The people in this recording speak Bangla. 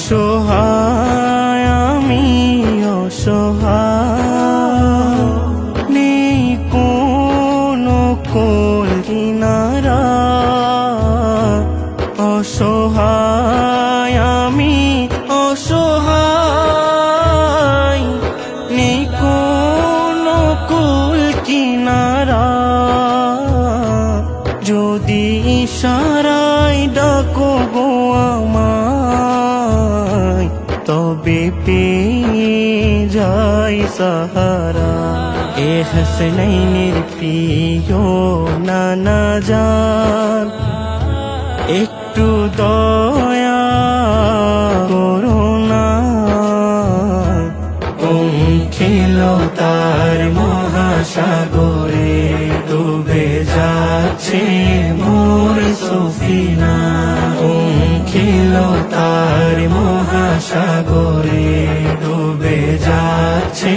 অসহায় আমি অসহায়, নেই কোনো কোল কিনারা। অসহায় আমি অসহায়, নেই কোনো কুল কিনারা। যদি ইশারায় ডাকো গো আমায়, তবে পেয়ে যাই সাহারা। এ হাসনাইনের প্রিয় নানা জান, একটু দয়া করো না। ছিল তার মহাসাগরে ডুবে যাচ্ছে মোর সফিনা। ছিল তার মহাসাগরে ডুবে যাচ্ছে